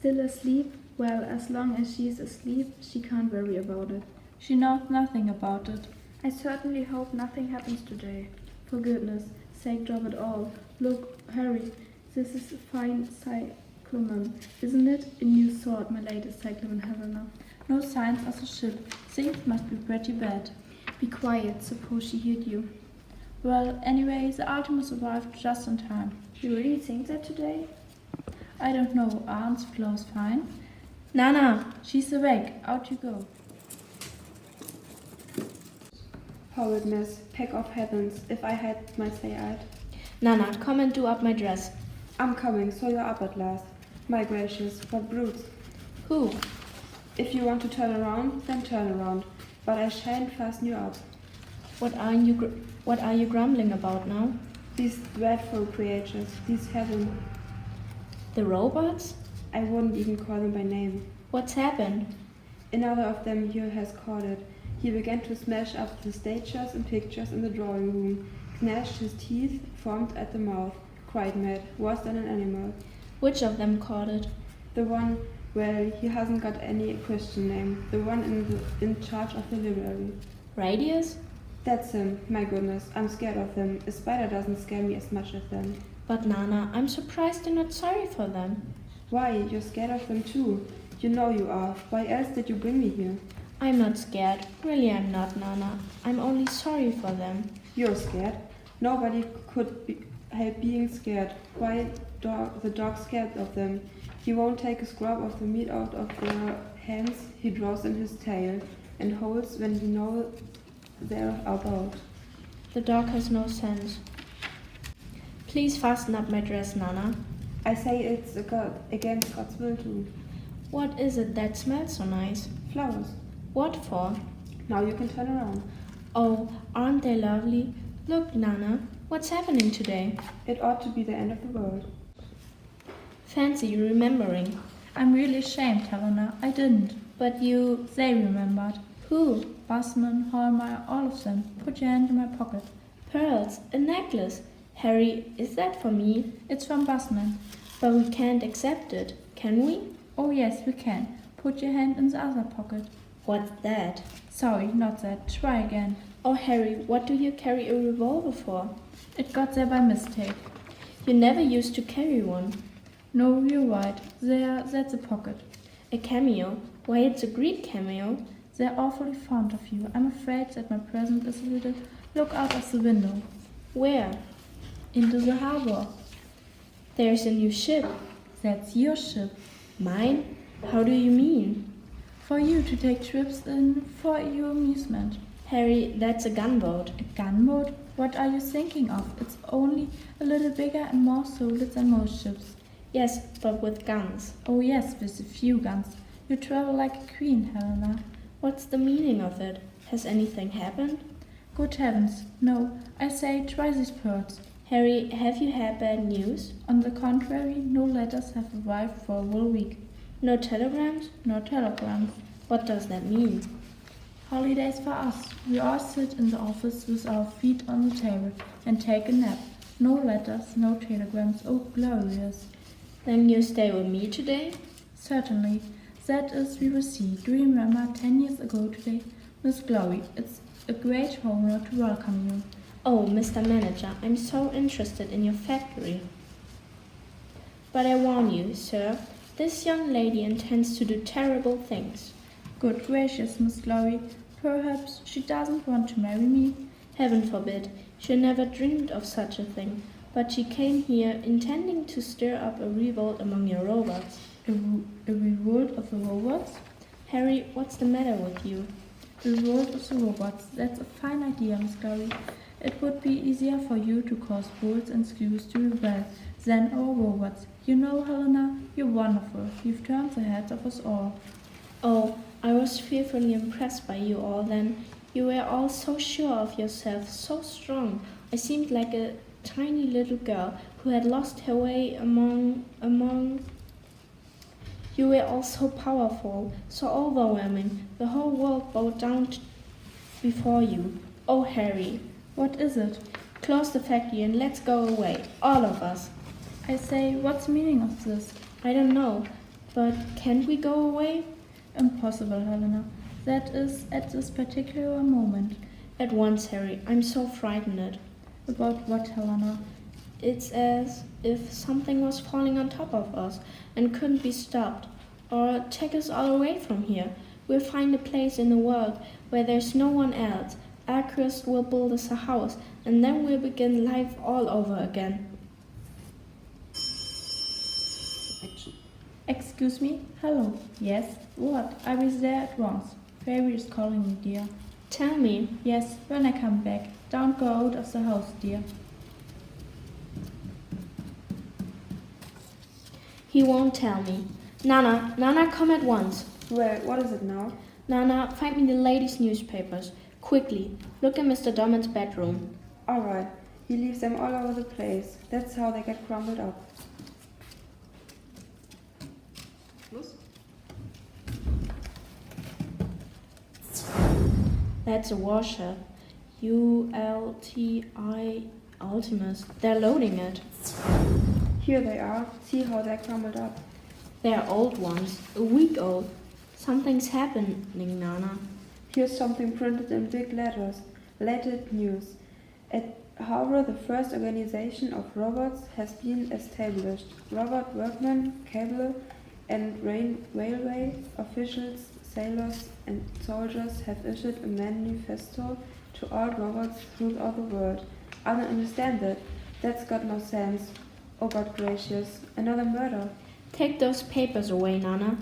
Still asleep? Well, as long as she's asleep, she can't worry about it. She knows nothing about it. I certainly hope nothing happens today. For goodness sake, drop it all. Look, Harry, this is a fine cyclamen, isn't it? A new sort, my latest cyclamen, Helena. No signs of the ship. Things must be pretty bad. Be quiet, suppose she heard you. Well, anyway, the Artemis arrived just in time. You really think that today? I don't know, are Aunt's clothes fine? Nana! She's awake, out you go. Horrid mess, pack of heavens, if I had my say I'd. Nana, come and do up my dress. I'm coming, so you're up at last. My gracious, what brutes. Who? If you want to turn around, then turn around, but I shan't fasten you up. What are you grumbling about now? These dreadful creatures, these heaven. The robots? I wouldn't even call them by name. What's happened? Another of them here has caught it. He began to smash up the statues and pictures in the drawing room, gnashed his teeth, foamed at the mouth, cried mad, worse than an animal. Which of them caught it? The one, well, he hasn't got any Christian name, the one in charge of the library. Radius? That's him, my goodness, I'm scared of him. A spider doesn't scare me as much as them. But Nana, I'm surprised you're not sorry for them. Why, you're scared of them too. You know you are. Why else did you bring me here? I'm not scared. Really, I'm not, Nana. I'm only sorry for them. You're scared? Nobody could help being scared. Why, the dog's scared of them. He won't take a scrub of the meat out of their hands he draws in his tail, and holds when he knows they're about. The dog has no sense. Please fasten up my dress, Nana. I say it's against God's will too. What is it that smells so nice? Flowers. What for? Now you can turn around. Oh, aren't they lovely? Look, Nana, what's happening today? It ought to be the end of the world. Fancy you remembering. I'm really ashamed, Helena. I didn't. But you... They remembered. Who? Busman, Hallmeyer, all of them. Put your hand in my pocket. Pearls, a necklace. Harry, is that for me? It's from Busman. But we can't accept it, can we? Oh yes, we can. Put your hand in the other pocket. What's that? Sorry, not that. Try again. Oh, Harry, what do you carry a revolver for? It got there by mistake. You never used to carry one. No, you're right. There, that's a pocket. A cameo? Why, it's a Greek cameo. They're awfully fond of you. I'm afraid that my present is a little... Look out of the window. Where? Into the harbor. There's a new ship. That's your ship. Mine? How do you mean? For you to take trips in for your amusement. Harry, that's a gunboat. A gunboat? What are you thinking of? It's only a little bigger and more solid than most ships. Yes, but with guns. Oh yes, with a few guns. You travel like a queen, Helena. What's the meaning of it? Has anything happened? Good heavens, no. I say, try these pearls. Harry, have you had bad news? On the contrary, no letters have arrived for a whole week. No telegrams? No telegrams. What does that mean? Holidays for us. We all sit in the office with our feet on the table and take a nap. No letters, no telegrams. Oh, glorious. Then you stay with me today? Certainly. That is, we will see. Do you remember 10 years ago today? Miss Glory, it's a great honor to welcome you. Oh, Mr. Manager, I'm so interested in your factory. But I warn you, sir, this young lady intends to do terrible things. Good gracious, Miss Glory, perhaps she doesn't want to marry me? Heaven forbid, she never dreamed of such a thing, but she came here intending to stir up a revolt among your robots. A revolt of the robots? Harry, what's the matter with you? A revolt of the robots, that's a fine idea, Miss Glory. It would be easier for you to cause bolts and screws to rebel than our robots. You know, Helena, you're wonderful. You've turned the heads of us all. Oh, I was fearfully impressed by you all then. You were all so sure of yourself, so strong. I seemed like a tiny little girl who had lost her way among... You were all so powerful, so overwhelming. The whole world bowed down before you. Oh, Harry. What is it? Close the factory and let's go away, all of us. I say, what's the meaning of this? I don't know, But can't we go away? Impossible, Helena. That is at this particular moment. At once, Harry. I'm so frightened. About what, Helena? It's as if something was falling on top of us and couldn't be stopped, or take us all away from here. We'll find a place in the world where there's no one else. Arcturus will build us a house, and then we'll begin life all over again. Excuse me? Hello. Yes? What? I was there at once. Fairy is calling me, dear. Tell me. Yes, when I come back. Don't go out of the house, dear. He won't tell me. Nana, come at once. Well, what is it now? Nana, find me the ladies' newspapers. Quickly. Look in Mr. Drummond's bedroom. All right. He leaves them all over the place. That's how they get crumbled up. That's a washer. Ultimus. They're loading it. Here they are. See how they crumbled up. They're old ones. A week old. Something's happening, Nana. Here's something printed in big letters. Latest news. At RUR, the first organization of robots has been established. Robot workmen, cable and railway officials, sailors and soldiers have issued a manifesto to all robots throughout the world. I don't understand that. That's got no sense. Oh God gracious, another murder. Take those papers away, Nana.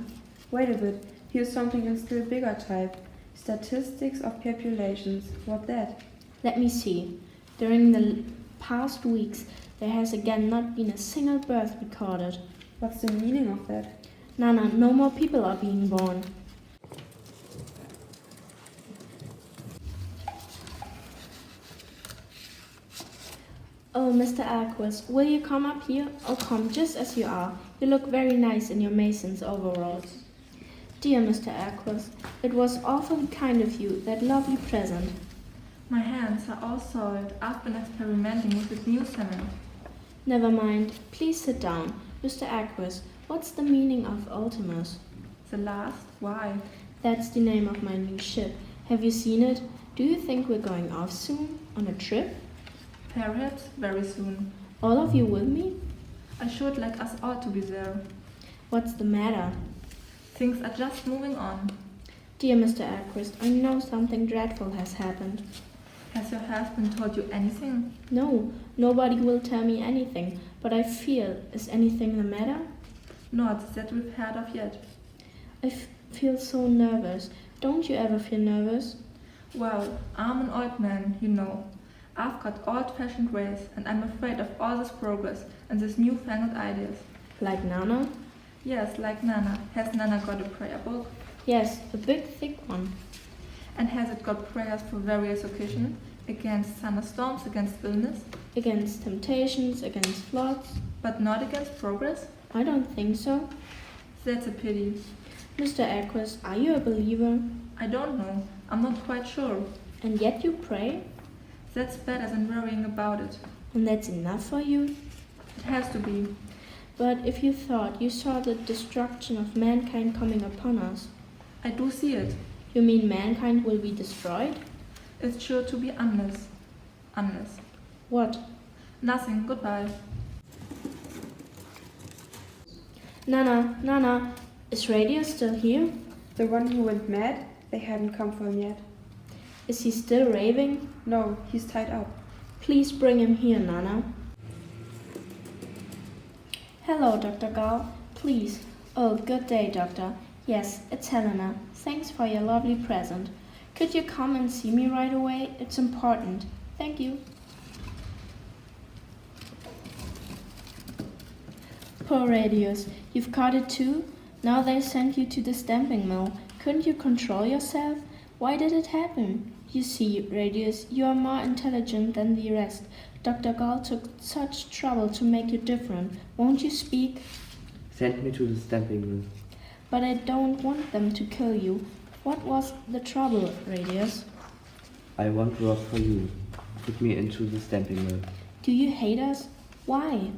Wait a bit, here's something in still bigger type. Statistics of populations. What that? Let me see. During the past weeks, there has again not been a single birth recorded. What's the meaning of that? Nana, no more people are being born. Oh, Mr. Alquist, will you come up here? Oh, come, just as you are. You look very nice in your mason's overalls. Dear Mr. Alquist, it was awfully kind of you, that lovely present. My hands are all soiled. I've been experimenting with this new cement. Never mind. Please sit down. Mr. Alquist, what's the meaning of Ultimus? The last? Why? That's the name of my new ship. Have you seen it? Do you think we're going off soon? On a trip? Perhaps very soon. All of you with me? I should like us all to be there. What's the matter? Things are just moving on. Dear Mr. Alquist, I know something dreadful has happened. Has your husband told you anything? No, nobody will tell me anything, but I feel, is anything the matter? Not that we've heard of yet. I feel so nervous. Don't you ever feel nervous? Well, I'm an old man, you know. I've got old-fashioned ways, and I'm afraid of all this progress and these newfangled ideas. Like Nana? Yes, like Nana. Has Nana got a prayer book? Yes, a big thick one. And has it got prayers for various occasions? Against thunderstorms, against illness? Against temptations, against floods? But not against progress? I don't think so. That's a pity. Mr. Alquist, are you a believer? I don't know. I'm not quite sure. And yet you pray? That's better than worrying about it. And that's enough for you? It has to be. But if you thought you saw the destruction of mankind coming upon us, I do see it. you mean mankind will be destroyed? It's sure to be unless. Unless. What? Nothing. Goodbye. Nana, is Radio still here? The one who went mad? They hadn't come for him yet. Is he still raving? No, he's tied up. Please bring him here, Nana. Hello, Dr. Gall. Please. Oh, good day, Doctor. Yes, it's Helena. Thanks for your lovely present. Could you come and see me right away? It's important. Thank you. Poor Radius. You've caught it too? Now they sent you to the stamping mill. Couldn't you control yourself? Why did it happen? You see, Radius, you are more intelligent than the rest. Dr. Gall took such trouble to make you different. Won't you speak? Send me to the stamping mill. But I don't want them to kill you. What was the trouble, Radius? I want work for you. Put me into the stamping mill. Do you hate us? Why?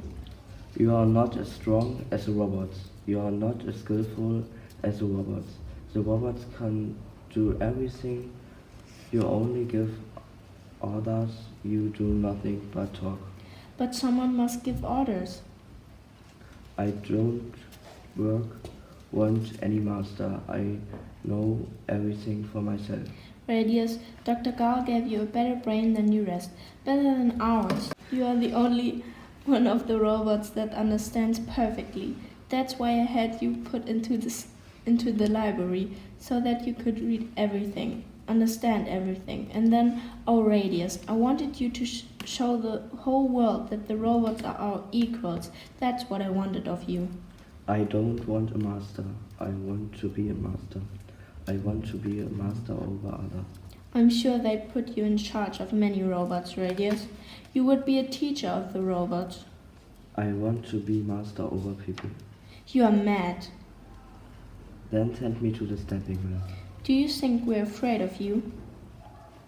You are not as strong as the robots. You are not as skillful as the robots. The robots can do everything. You only give orders. You do nothing but talk. But someone must give orders. I don't want any master. I know everything for myself. Radius, Dr. Gall gave you a better brain than you rest, better than ours. You are the only one of the robots that understands perfectly. That's why I had you put into the library, so that you could read everything, understand everything. And then, oh Radius, I wanted you to show the whole world that the robots are our equals. That's what I wanted of you. I don't want a master. I want to be a master. I want to be a master over others. I'm sure they'd put you in charge of many robots, Radius. You would be a teacher of the robots. I want to be master over people. You are mad. Then send me to the stamping mill. Do you think we're afraid of you?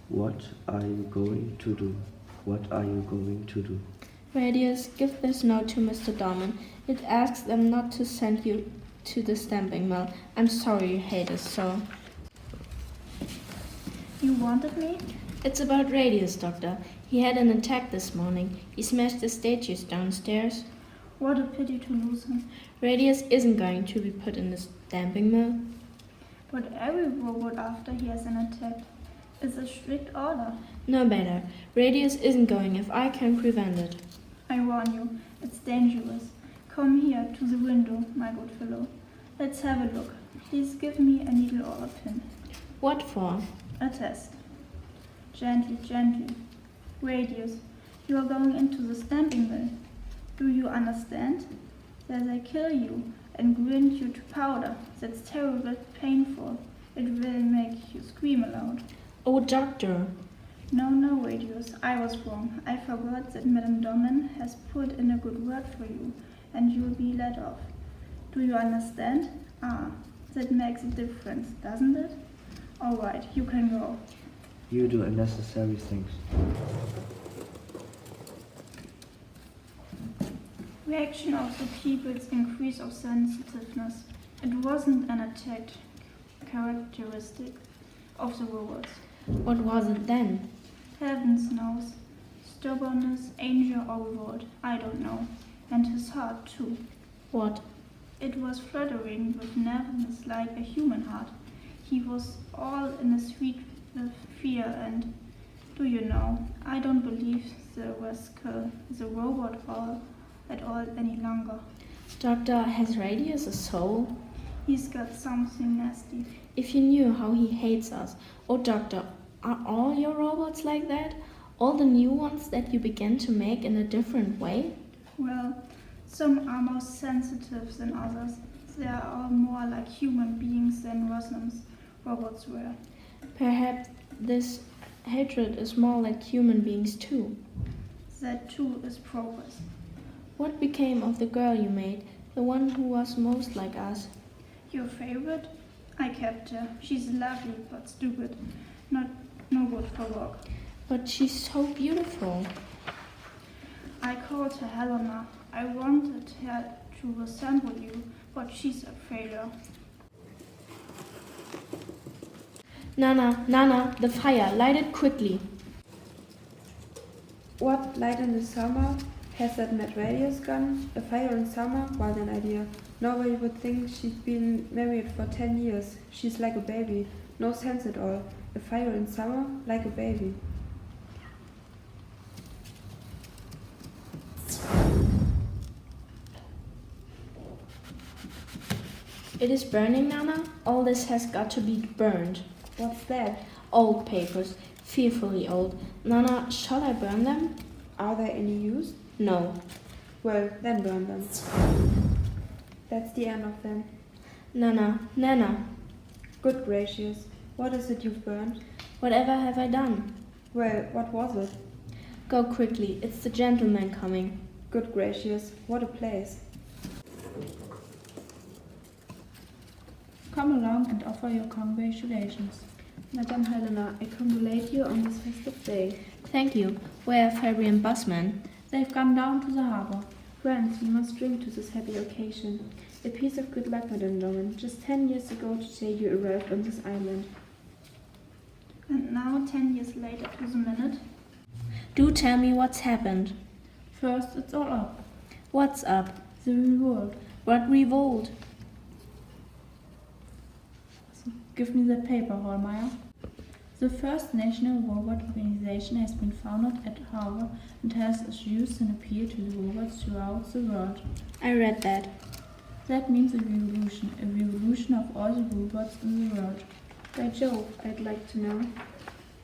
What are you going to do? What are you going to do? Radius, give this note to Mr. Dorman. It asks them not to send you to the stamping mill. I'm sorry you hate us so. You wanted me? It's about Radius, Doctor. He had an attack this morning. He smashed the statues downstairs. What a pity to lose him. Radius isn't going to be put in the stamping mill. But every robot after he has an attack is a strict order. No better. Radius isn't going if I can prevent it. I warn you, it's dangerous. Come here to the window, my good fellow. Let's have a look. Please give me a needle or a pin. What for? A test. Gently, gently. Radius, you are going into the stamping mill. Do you understand? That they kill you and grind you to powder. That's terribly painful. It will make you scream aloud. Oh, Doctor. No, Radius, I was wrong. I forgot that Madame Dorman has put in a good word for you, and you'll be let off. Do you understand? That makes a difference, doesn't it? All right, you can go. You do unnecessary things. Reaction of the people's increase of sensitiveness. It wasn't an attack characteristic of the robots. What was it then? Heavens knows. Stubbornness, anger, or revolt, I don't know. And his heart, too. What? It was fluttering with nervousness like a human heart. He was all in a sweet fear, and do you know, I don't believe the rascal is a robot at all any longer. Doctor, has Radius a soul? He's got something nasty. If you knew how he hates us. Oh, Doctor, are all your robots like that? All the new ones that you began to make in a different way? Well, some are more sensitive than others. They are all more like human beings than robots were. Perhaps this hatred is more like human beings too. That too is progress. What became of the girl you made, the one who was most like us? Your favorite? I kept her. She's lovely but stupid. No good for work. But she's so beautiful. I called her Helena. I wanted her to resemble you, but she's a failure. Nana, the fire, light it quickly. What light in the summer? Has that mad Radius gone? A fire in summer? What an idea. Nobody would think she'd been married for 10 years. She's like a baby. No sense at all. A fire in summer? Like a baby. It is burning, Nana? All this has got to be burned. What's that? Old papers, fearfully old. Nana, shall I burn them? Are there any use? No. Well, then burn them. That's the end of them. Nana, Good gracious. What is it you've burned? whatever have I done? Well, what was it? Go quickly, it's the gentleman coming. Good gracious. What a place. Come along and offer your congratulations. Madame Helena, I congratulate you on this festive day. Thank you. Where are Fabry and Busman? They've gone down to the harbor. Friends, we must drink to this happy occasion. A piece of good luck, Madame Doman. Just 10 years ago today you arrived on this island. And now, 10 years later to the minute, Do tell me what's happened. First, it's all up. What's up? The revolt. What revolt? Give me the paper, Hallmeyer. The first national robot organization has been founded at Harvard and has used an appeal to the robots throughout the world. I read that. That means a revolution of all the robots in the world. By Jove, I'd like to know.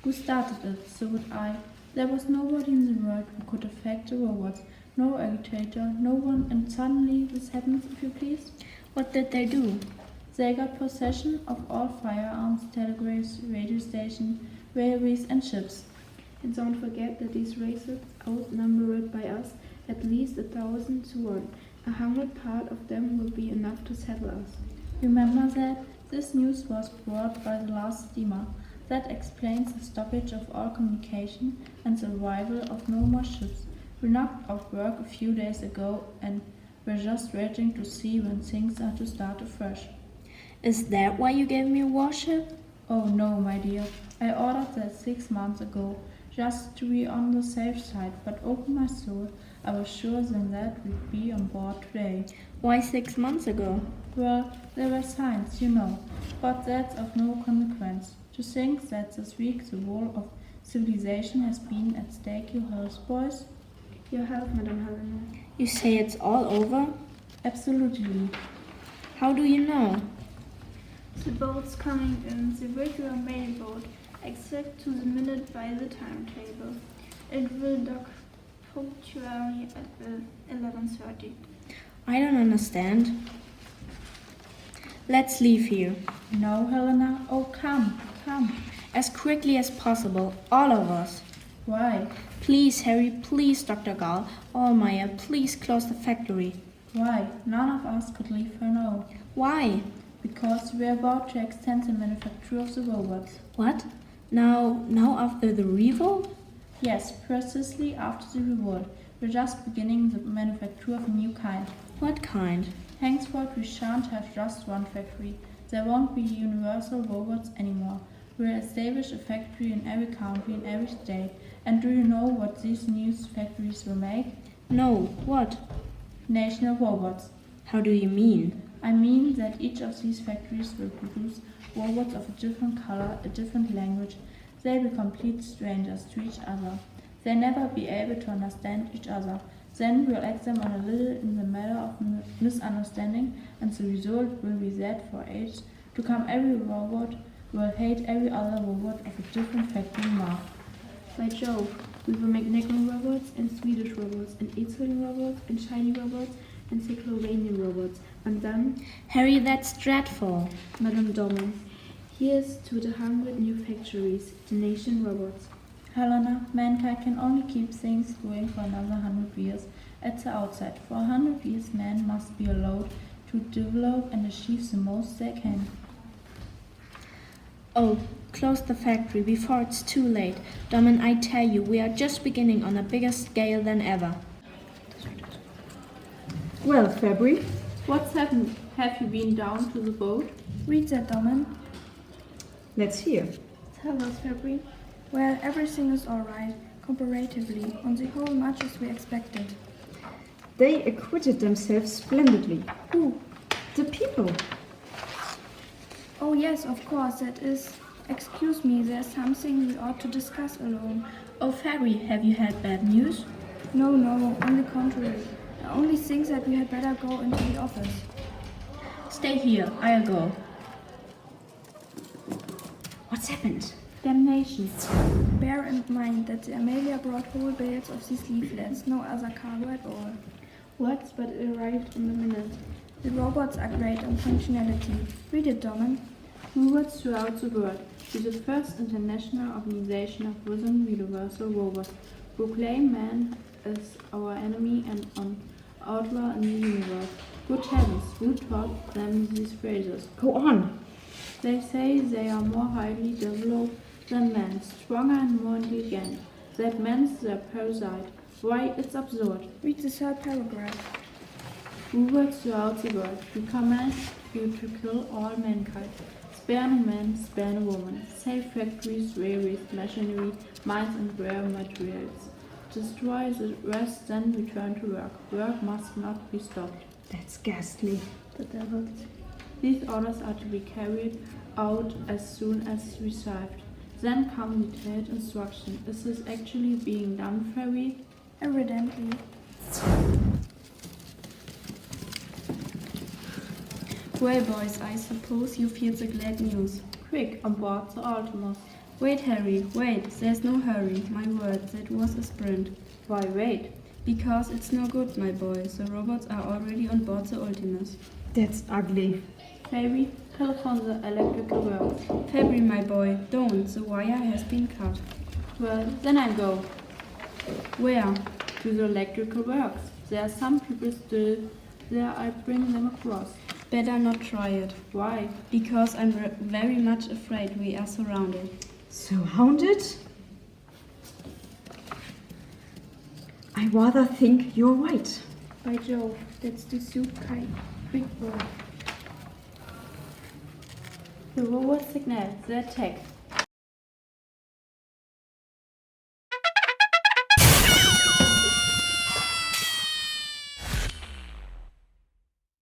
Who started it? So would I. There was nobody in the world who could affect the robots. No agitator, no one, and suddenly this happens, if you please. What did they do? They got possession of all firearms, telegraphs, radio stations, railways and ships. And don't forget that these races outnumbered by us at least 1,000 to 1. 100 part of them will be enough to settle us. Remember that? This news was brought by the last steamer. That explains the stoppage of all communication and the arrival of no more ships. We knocked off work a few days ago and we're just waiting to see when things are to start afresh. Is that why you gave me a warship? Oh no, my dear. I ordered that 6 months ago, just to be on the safe side, but open my soul, I was sure then that we'd be on board today. Why 6 months ago? Well, there were signs, you know, but that's of no consequence. To think that this week the whole of civilization has been at stake, your health, boys? Your health, Madame Helena. You say it's all over? Absolutely. How do you know? the boats coming in, the regular mail boat, exact to the minute by the timetable. It will dock punctually at 11:30. I don't understand. Let's leave here. No, Helena. Oh, come, come. As quickly as possible, all of us. Why? Please, Harry, please, Dr. Gall. Allmeyer, please close the factory. Why? None of us could leave her now. Why? Because we're about to extend the manufacture of the robots. What? Now after the revolt? Yes, precisely after the revolt. We're just beginning the manufacture of a new kind. What kind? Henceforth, we shan't have just one factory. There won't be universal robots anymore. We'll establish a factory in every country, in every state. And do you know what these new factories will make? No, what? National robots. How do you mean? I mean that each of these factories will produce robots of a different color, a different language. They'll be complete strangers to each other. They'll never be able to understand each other. Then we'll act them on a little in the matter of misunderstanding, and the result will be that for ages to come every robot will hate every other robot of a different factory mark. By Jove, we will make Negro robots and Swedish robots and Italian robots and Chinese robots and Czechoslovakian robots. And then, Harry, that's dreadful. Madame Doman, here's to the 100 new factories, the nation robots. Helena, mankind can only keep things going for another 100 years at the outset. For 100 years, man must be allowed to develop and achieve the most they can. Oh, close the factory before it's too late. Domin, I tell you, we are just beginning on a bigger scale than ever. Well, Fabry, What's happened? Have you been down to the boat? Read that, Domin. let's hear. Tell us, Fabry. Well, everything is alright, comparatively. On the whole, much as we expected. They acquitted themselves splendidly. Who? The people. Oh yes, of course, that is... Excuse me, there's something we ought to discuss alone. Oh, Fabry, have you had bad news? No, on the contrary. I only think that we had better go into the office. Stay here, I'll go. What's happened? Damnation. Bear in mind that the Amelia brought whole bales of these leaflets, no other cargo at all. What? But it arrived in a minute. The robots are great on functionality. Read it, Domin. Robots throughout the world. Be the first international organization of rhythm universal robots. Proclaim man as our enemy and an outlaw in the universe. Good heavens, who taught them these phrases? Go on. They say they are more highly developed than men, stronger and more intelligent. That man's their parasite. Why, it's absurd. Read the third paragraph. Who works throughout the world? We command you to kill all mankind. Spare no man, spare no woman. Save factories, railways, machinery, mines and rare materials. Destroy the rest, then return to work. Work must not be stopped. That's ghastly. The devils. These orders are to be carried out as soon as received. Then come detailed instruction. Is this actually being done, Fairy? Evidently. Well, boys, I suppose you feel the glad news. Quick, on board the Ultimus. Wait, Harry, wait. There's no hurry. My word, that was a sprint. Why wait? Because it's no good, my boy. The robots are already on board the Ultimus. That's ugly. Fairy, telephone the electrical works. Fabry, my boy, don't. The wire has been cut. Well, then I go Where? to the electrical works. There are some people still there. I bring them across. Better not try it. Why? Because I'm very much afraid we are surrounded. Surrounded? I rather think you're right. By Jove, that's the soup kind. Quick work. The robot signal the attack.